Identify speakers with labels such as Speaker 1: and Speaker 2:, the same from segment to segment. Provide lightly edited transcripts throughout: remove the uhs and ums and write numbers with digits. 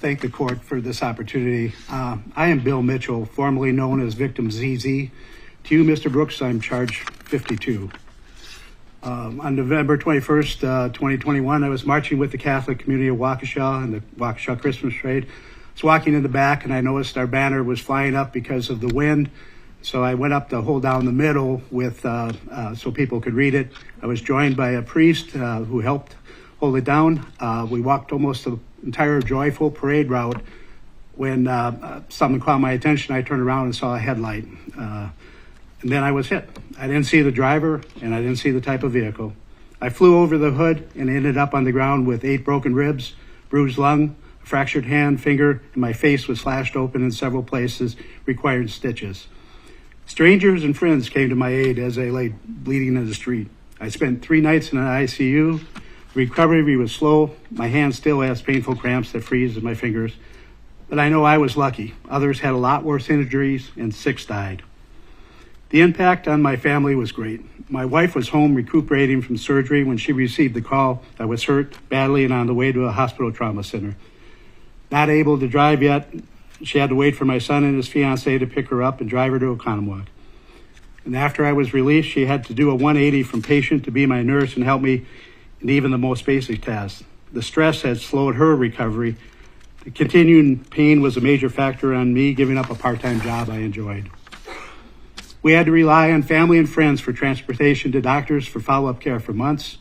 Speaker 1: thank the court for this opportunity. I am Bill Mitchell, formerly known as Victim ZZ. To you, Mr. Brooks, I'm charge 52. On November 21st, 2021, I was marching with the Catholic community of Waukesha and the Waukesha Christmas Parade. I was walking in the back and I noticed our banner was flying up because of the wind. So I went up to hold down the middle with so people could read it. I was joined by a priest who helped hold it down. We walked almost the entire joyful parade route when something caught my attention. I turned around and saw a headlight. And then I was hit. I didn't see the driver and I didn't see the type of vehicle. I flew over the hood and ended up on the ground with 8 broken ribs, bruised lung, a fractured hand, finger, and my face was slashed open in several places, requiring stitches. Strangers and friends came to my aid as I lay bleeding in the street. I spent 3 nights in an ICU. Recovery was slow. My hand still has painful cramps that freeze in my fingers. But I know I was lucky. Others had a lot worse injuries and 6 died. The impact on my family was great. My wife was home recuperating from surgery when she received the call I was hurt badly and on the way to a hospital trauma center. Not able to drive yet, she had to wait for my son and his fiancée to pick her up and drive her to Oconomowoc. And after I was released, she had to do a 180 from patient to be my nurse and help me in even the most basic tasks. The stress had slowed her recovery. The continuing pain was a major factor on me giving up a part-time job I enjoyed. We had to rely on family and friends for transportation to doctors for follow-up care for months.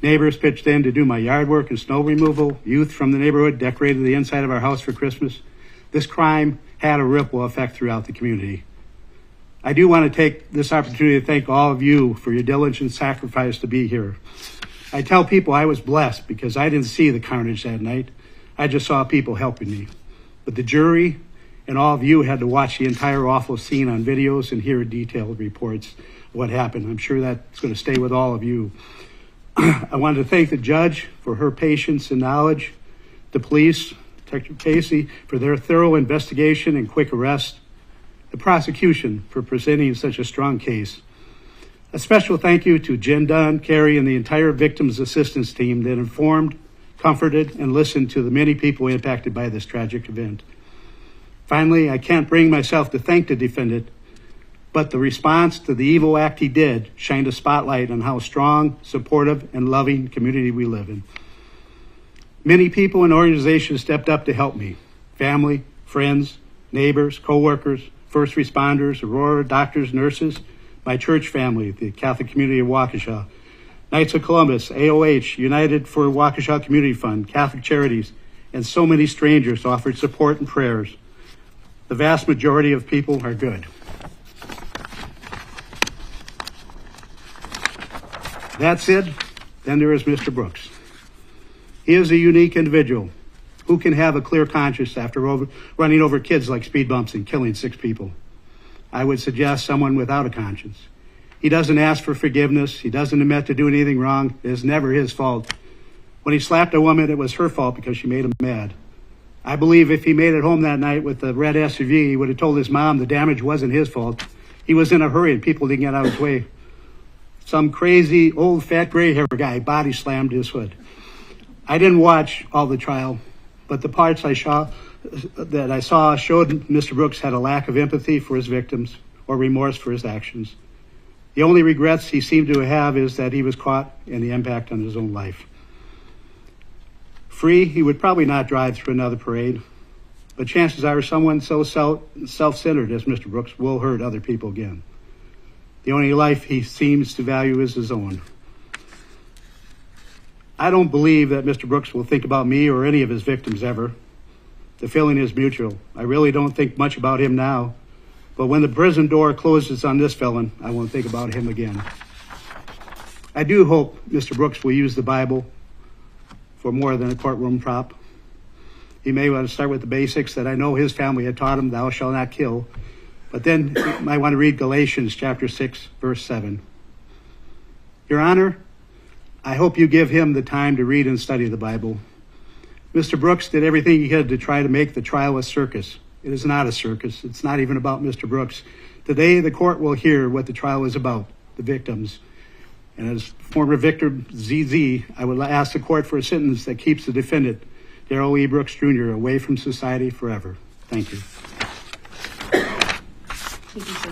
Speaker 1: Neighbors pitched in to do my yard work and snow removal. Youth from the neighborhood decorated the inside of our house for Christmas. This crime had a ripple effect throughout the community. I do want to take this opportunity to thank all of you for your diligent sacrifice to be here. I tell people I was blessed because I didn't see the carnage that night. I just saw people helping me. But the jury and all of you had to watch the entire awful scene on videos and hear detailed reports of what happened. I'm sure that's going to stay with all of you. I wanted to thank the judge for her patience and knowledge, the police, Detective Casey, for their thorough investigation and quick arrest, the prosecution for presenting such a strong case. A special thank you to Jen Dunn, Carrie, and the entire victims assistance team that informed, comforted, and listened to the many people impacted by this tragic event. Finally, I can't bring myself to thank the defendant, but the response to the evil act he did shined a spotlight on how strong, supportive, and loving community we live in. Many people and organizations stepped up to help me. Family, friends, neighbors, co-workers, first responders, Aurora, doctors, nurses, my church family, the Catholic community of Waukesha, Knights of Columbus, AOH, United for Waukesha Community Fund, Catholic Charities, and so many strangers offered support and prayers. The vast majority of people are good. That said, then there is Mr. Brooks. He is a unique individual who can have a clear conscience after running over kids like speed bumps and killing 6 people. I would suggest someone without a conscience. He doesn't ask for forgiveness. He doesn't admit to doing anything wrong. It is never his fault. When he slapped a woman, it was her fault because she made him mad. I believe if he made it home that night with the red SUV, he would have told his mom the damage wasn't his fault. He was in a hurry and people didn't get out of his way. Some crazy, old, fat, gray-haired guy body slammed his hood. I didn't watch all the trial, but the parts I saw showed Mr. Brooks had a lack of empathy for his victims or remorse for his actions. The only regrets he seemed to have is that he was caught and the impact on his own life. Free, he would probably not drive through another parade, but chances are someone so self-centered as Mr. Brooks will hurt other people again. The only life he seems to value is his own. I don't believe that Mr. Brooks will think about me or any of his victims ever. The feeling is mutual. I really don't think much about him now, but when the prison door closes on this felon, I won't think about him again. I do hope Mr. Brooks will use the Bible for more than a courtroom prop. He may want to start with the basics that I know his family had taught him, thou shalt not kill, but then you might want to read Galatians chapter 6, verse 7. Your Honor, I hope you give him the time to read and study the Bible. Mr. Brooks did everything he could to try to make the trial a circus. It is not a circus. It's not even about Mr. Brooks. Today, the court will hear what the trial is about, the victims. And as former victim ZZ, I would ask the court for a sentence that keeps the defendant Darrell E. Brooks Jr. away from society forever. Thank you.
Speaker 2: Thank you, sir.